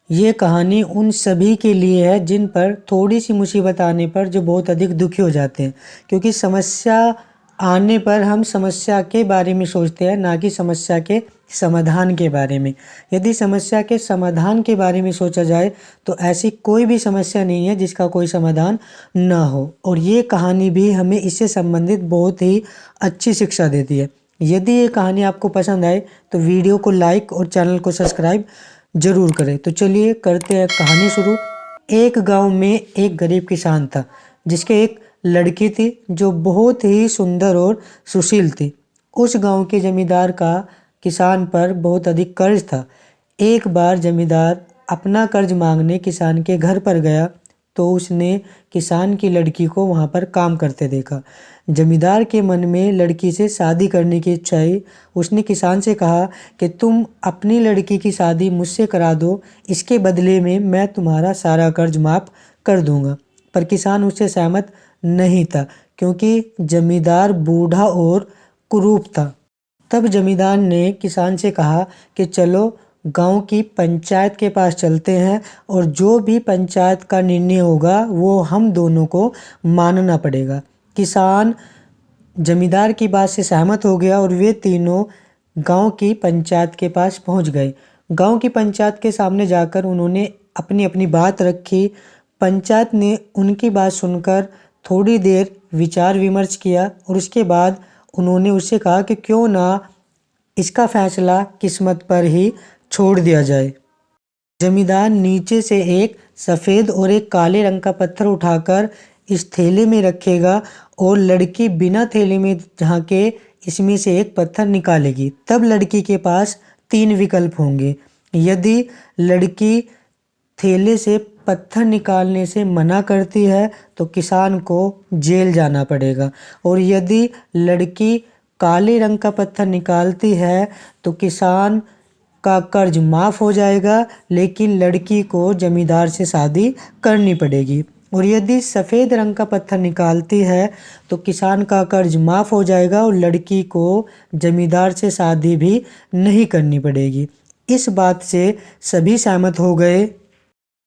ये कहानी उन सभी के लिए है जिन पर थोड़ी सी मुसीबत आने पर जो बहुत अधिक दुखी हो जाते हैं, क्योंकि समस्या आने पर हम समस्या के बारे में सोचते हैं, ना कि समस्या के समाधान के बारे में। यदि समस्या के समाधान के बारे में सोचा जाए तो ऐसी कोई भी समस्या नहीं है जिसका कोई समाधान ना हो। और ये कहानी भी हमें इससे संबंधित बहुत ही अच्छी शिक्षा देती है। यदि ये कहानी आपको पसंद आए तो वीडियो को लाइक और चैनल को सब्सक्राइब जरूर करें। तो चलिए करते हैं कहानी शुरू। एक गांव में एक गरीब किसान था जिसके एक लड़की थी जो बहुत ही सुंदर और सुशील थी। उस गांव के जमींदार का किसान पर बहुत अधिक कर्ज था। एक बार जमींदार अपना कर्ज मांगने किसान के घर पर गया तो उसने किसान की लड़की को वहां पर काम करते देखा। जमींदार के मन में लड़की से शादी करने की इच्छा आई। उसने किसान से कहा कि तुम अपनी लड़की की शादी मुझसे करा दो, इसके बदले में मैं तुम्हारा सारा कर्ज माफ़ कर दूंगा। पर किसान उससे सहमत नहीं था क्योंकि जमींदार बूढ़ा और कुरूप था। तब जमींदार ने किसान से कहा कि चलो गांव की पंचायत के पास चलते हैं और जो भी पंचायत का निर्णय होगा वो हम दोनों को मानना पड़ेगा। किसान जमींदार की बात से सहमत हो गया और वे तीनों गांव की पंचायत के पास पहुंच गए। गांव की पंचायत के सामने जाकर उन्होंने अपनी अपनी बात रखी। पंचायत ने उनकी बात सुनकर थोड़ी देर विचार विमर्श किया और उसके बाद उन्होंने उससे कहा कि क्यों ना इसका फैसला किस्मत पर ही छोड़ दिया जाए। जमींदार नीचे से एक सफ़ेद और एक काले रंग का पत्थर उठाकर इस थैले में रखेगा और लड़की बिना थैले में झांके इसमें से एक पत्थर निकालेगी। तब लड़की के पास 3 विकल्प होंगे। यदि लड़की थैले से पत्थर निकालने से मना करती है तो किसान को जेल जाना पड़ेगा, और यदि लड़की काले रंग का पत्थर निकालती है तो किसान का कर्ज माफ़ हो जाएगा, लेकिन लड़की को जमींदार से शादी करनी पड़ेगी। और यदि सफ़ेद रंग का पत्थर निकालती है तो किसान का कर्ज माफ़ हो जाएगा और लड़की को जमींदार से शादी भी नहीं करनी पड़ेगी। इस बात से सभी सहमत हो गए।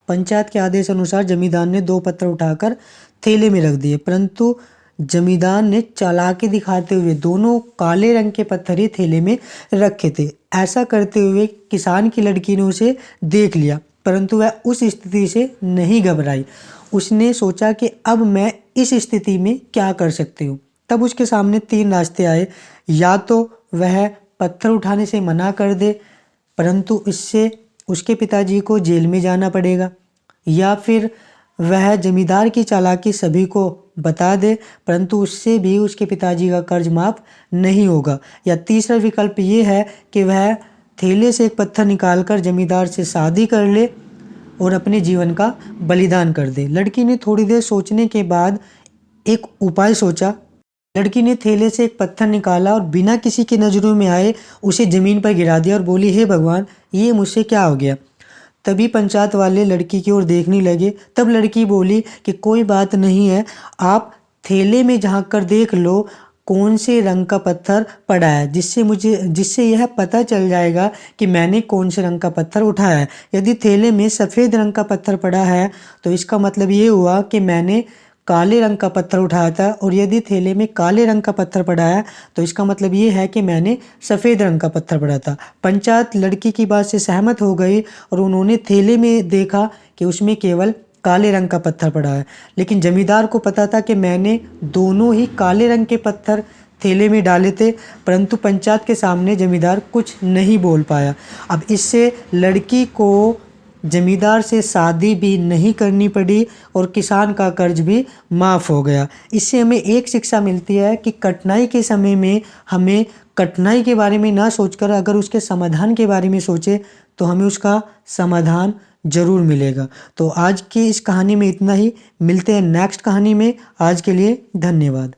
पंचायत के आदेश अनुसार जमींदार ने 2 पत्थर उठाकर थैले में रख दिए, परंतु जमींदार ने चालाकी दिखाते हुए दोनों काले रंग के पत्थर ही थैले में रखे थे। ऐसा करते हुए किसान की लड़की ने उसे देख लिया, परंतु वह उस स्थिति से नहीं घबराई। उसने सोचा कि अब मैं इस स्थिति में क्या कर सकती हूँ। तब उसके सामने 3 रास्ते आए। या तो वह पत्थर उठाने से मना कर दे, परंतु इससे उसके पिताजी को जेल में जाना पड़ेगा, या फिर वह जमींदार की चालाकी सभी को बता दे, परंतु उससे भी उसके पिताजी का कर्ज माफ़ नहीं होगा। या तीसरा विकल्प ये है कि वह थैले से एक पत्थर निकालकर जमींदार से शादी कर ले और अपने जीवन का बलिदान कर दे। लड़की ने थोड़ी देर सोचने के बाद एक उपाय सोचा। लड़की ने थैले से एक पत्थर निकाला और बिना किसी की नज़रों में आए उसे ज़मीन पर गिरा दिया और बोली, हे भगवान, ये मुझसे क्या हो गया। तभी पंचायत वाले लड़की की ओर देखने लगे। तब लड़की बोली कि कोई बात नहीं है, आप थैले में झांक कर देख लो कौन से रंग का पत्थर पड़ा है, जिससे यह पता चल जाएगा कि मैंने कौन से रंग का पत्थर उठाया है। यदि थैले में सफ़ेद रंग का पत्थर पड़ा है तो इसका मतलब ये हुआ कि मैंने काले रंग का पत्थर उठाया था, और यदि थैले में काले रंग का पत्थर पड़ा है तो इसका मतलब ये है कि मैंने सफ़ेद रंग का पत्थर पड़ा था। पंचायत लड़की की बात से सहमत हो गई और उन्होंने थैले में देखा कि उसमें केवल काले रंग का पत्थर पड़ा है। लेकिन जमींदार को पता था कि मैंने दोनों ही काले रंग के पत्थर थैले में डाले थे, परंतु पंचायत के सामने जमींदार कुछ नहीं बोल पाया। अब इससे लड़की को जमींदार से शादी भी नहीं करनी पड़ी और किसान का कर्ज भी माफ़ हो गया। इससे हमें एक शिक्षा मिलती है कि कठिनाई के समय में हमें कठिनाई के बारे में ना सोचकर अगर उसके समाधान के बारे में सोचे तो हमें उसका समाधान ज़रूर मिलेगा। तो आज की इस कहानी में इतना ही। मिलते हैं नेक्स्ट कहानी में। आज के लिए धन्यवाद।